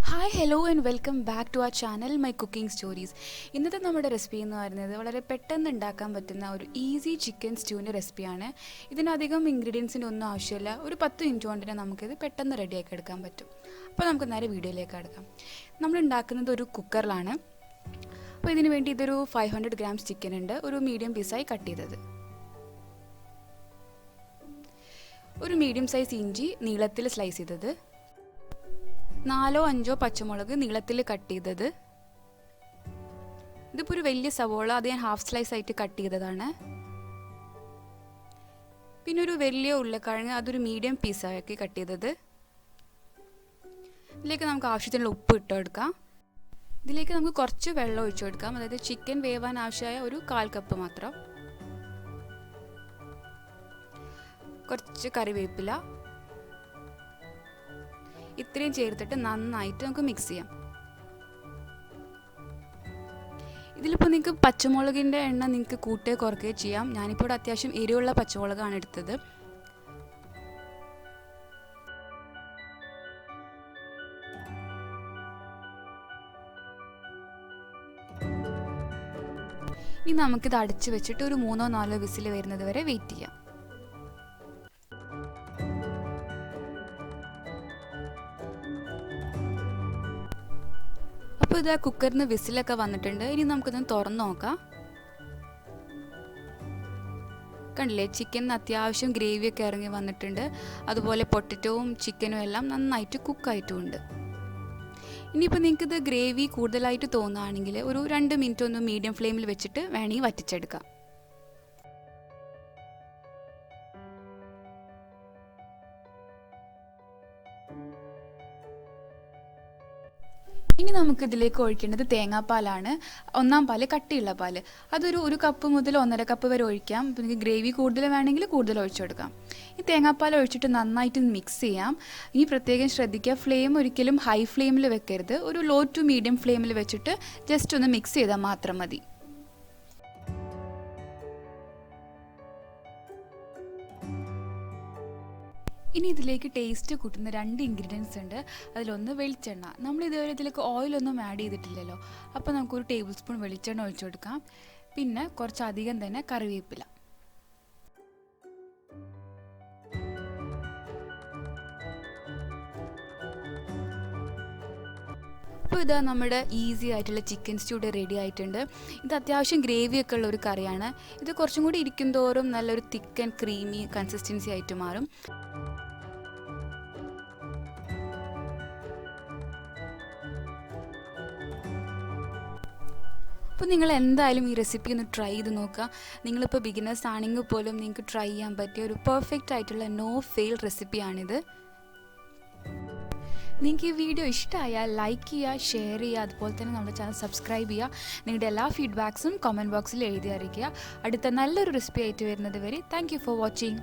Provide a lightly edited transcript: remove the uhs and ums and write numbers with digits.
Hi hello and welcome back to our channel my cooking stories. ഇന്നത്തെ നമ്മുടെ recipe എന്ന് പറയുന്നത് വളരെ പെട്ടെന്ന് ഉണ്ടാക്കാൻ പറ്റുന്ന ഒരു ഈസി ചിക്കൻ സ്റ്റ്യൂവിൻ്റെ റെസിപ്പിയാണ്. ഇതിനധികം ഇൻഗ്രീഡിയൻസിൻ്റെ ഒന്നും ആവശ്യമില്ല. ഒരു 10 മിനിറ്റ് കൊണ്ട് തന്നെ നമുക്കിത് പെട്ടെന്ന് റെഡിയാക്കി എടുക്കാൻ പറ്റും. അപ്പോൾ നമുക്ക് നേരെ വീഡിയോയിലേക്ക് എടുക്കാം. നമ്മൾ ഉണ്ടാക്കുന്നത് ഒരു കുക്കറിലാണ്. അപ്പോൾ ഇതിന് വേണ്ടി ഇതൊരു 500 ഗ്രാംസ് ചിക്കൻ ഉണ്ട്, ഒരു മീഡിയം പീസായി കട്ട് ചെയ്തത്. ഒരു മീഡിയം സൈസ് ഇഞ്ചി നീളത്തിൽ സ്ലൈസ് ചെയ്തത്, 4-5 പച്ചമുളക് നീളത്തിൽ കട്ട് ചെയ്തത്. ഇതിപ്പോൾ ഒരു വലിയ സവോള, അത് ഞാൻ ഹാഫ് സ്ലൈസ് ആയിട്ട് കട്ട് ചെയ്തതാണ്. പിന്നെ ഒരു വലിയ ഉരുളക്കിഴങ്ങ്, അതൊരു മീഡിയം പീസാക്കി കട്ട് ചെയ്തത്. ഇതിലേക്ക് നമുക്ക് ആവശ്യത്തിനുള്ള ഉപ്പ് ഇട്ട് കൊടുക്കാം. ഇതിലേക്ക് നമുക്ക് കുറച്ച് വെള്ളം ഒഴിച്ചു കൊടുക്കാം, അതായത് ചിക്കൻ വേവാൻ ആവശ്യമായ ഒരു 1/4 കപ്പ് മാത്രം. കുറച്ച് കറിവേപ്പില, ഇത്രയും ചേർത്തിട്ട് നന്നായിട്ട് നമുക്ക് മിക്സ് ചെയ്യാം. ഇതിലിപ്പോൾ നിങ്ങൾക്ക് പച്ചമുളകിൻ്റെ എണ്ണം നിങ്ങൾക്ക് കൂട്ടുകയോ കുറയ്ക്കുകയോ ചെയ്യാം. ഞാനിപ്പോൾ ഇവിടെ അത്യാവശ്യം എരിവുള്ള പച്ചമുളകാണ് എടുത്തത്. ഇനി നമുക്കിത് അടച്ച് വെച്ചിട്ട് ഒരു 3-4 വിസിൽ വരുന്നത് വരെ വെയിറ്റ് ചെയ്യാം. അപ്പോൾ ഇത് കുക്കറിന് വിസിലൊക്കെ വന്നിട്ടുണ്ട്. ഇനി നമുക്കിതൊന്ന് തുറന്ന് നോക്കാം. കണ്ടില്ലേ, ചിക്കൻ അത്യാവശ്യം ഗ്രേവിയൊക്കെ ഇറങ്ങി വന്നിട്ടുണ്ട്. അതുപോലെ പൊട്ടറ്റോവും ചിക്കനും എല്ലാം നന്നായിട്ട് കുക്കായിട്ടുമുണ്ട്. ഇനിയിപ്പോൾ നിങ്ങൾക്കിത് ഗ്രേവി കൂടുതലായിട്ട് തോന്നുകയാണെങ്കിൽ ഒരു 2 മിനിറ്റ് ഒന്ന് മീഡിയം ഫ്ലെയിമിൽ വെച്ചിട്ട് വേണമെങ്കിൽ വറ്റിച്ചെടുക്കാം. ഇനി നമുക്കിതിലേക്ക് ഒഴിക്കേണ്ടത് തേങ്ങാപ്പാലാണ്. 1 പാല്, കട്ടിയുള്ള പാല്. അതൊരു 1 കപ്പ് മുതൽ 1.5 കപ്പ് വരെ ഒഴിക്കാം. അപ്പോൾ നിങ്ങൾക്ക് ഗ്രേവി കൂടുതൽ വേണമെങ്കിൽ കൂടുതൽ ഒഴിച്ചു കൊടുക്കാം. ഈ തേങ്ങാപ്പാൽ ഒഴിച്ചിട്ട് നന്നായിട്ട് മിക്സ് ചെയ്യാം. ഇനി പ്രത്യേകം ശ്രദ്ധിക്കുക, ഫ്ലെയിം ഒരിക്കലും ഹൈ ഫ്ലെയിമിൽ വെക്കരുത്. ഒരു ലോ ടു മീഡിയം ഫ്ലെയിമിൽ വെച്ചിട്ട് ജസ്റ്റ് ഒന്ന് മിക്സ് ചെയ്താൽ മാത്രം മതി. ഇനി ഇതിലേക്ക് ടേസ്റ്റ് കൂട്ടുന്ന 2 ഇൻഗ്രീഡിയൻസ് ഉണ്ട്. അതിലൊന്ന് വെളിച്ചെണ്ണ. നമ്മൾ ഇതുവരെ ഇതിലേക്ക് ഓയിലൊന്നും ആഡ് ചെയ്തിട്ടില്ലല്ലോ, അപ്പോൾ നമുക്കൊരു 1 ടേബിൾ സ്പൂൺ വെളിച്ചെണ്ണ ഒഴിച്ചു കൊടുക്കാം. പിന്നെ കുറച്ചധികം തന്നെ കറിവേപ്പില. അപ്പോൾ ഇതാ നമ്മുടെ ഈസി ആയിട്ടുള്ള ചിക്കൻ സ്റ്റ്യൂ റെഡി ആയിട്ടുണ്ട്. ഇത് അത്യാവശ്യം ഗ്രേവിയൊക്കെ ഉള്ള ഒരു കറിയാണ്. ഇത് കുറച്ചും കൂടി ഇരിക്കും തോറും നല്ലൊരു തിക്ക് ആൻഡ് ക്രീമി കൺസിസ്റ്റൻസി ആയിട്ട് മാറും. അപ്പോൾ നിങ്ങൾ എന്തായാലും ഈ റെസിപ്പി ഒന്ന് ട്രൈ ചെയ്ത് നോക്കുക. നിങ്ങളിപ്പോൾ ബിഗിനേഴ്സ് ആണെങ്കിൽ പോലും നിങ്ങൾക്ക് ട്രൈ ചെയ്യാൻ പറ്റിയ ഒരു പെർഫെക്റ്റ് ആയിട്ടുള്ള നോ ഫെയിൽ റെസിപ്പിയാണിത്. നിങ്ങൾക്ക് ഈ വീഡിയോ ഇഷ്ടമായാൽ ലൈക്ക് ചെയ്യുക, ഷെയർ ചെയ്യുക, അതുപോലെ തന്നെ നമ്മുടെ ചാനൽ സബ്സ്ക്രൈബ് ചെയ്യുക. നിങ്ങളുടെ എല്ലാ ഫീഡ്ബാക്സും കമൻറ്റ് ബോക്സിൽ എഴുതി അറിയിക്കുക. അടുത്ത നല്ലൊരു റെസിപ്പി ആയിട്ട് വരുന്നത് വരെ താങ്ക് യു ഫോർ വാച്ചിങ്.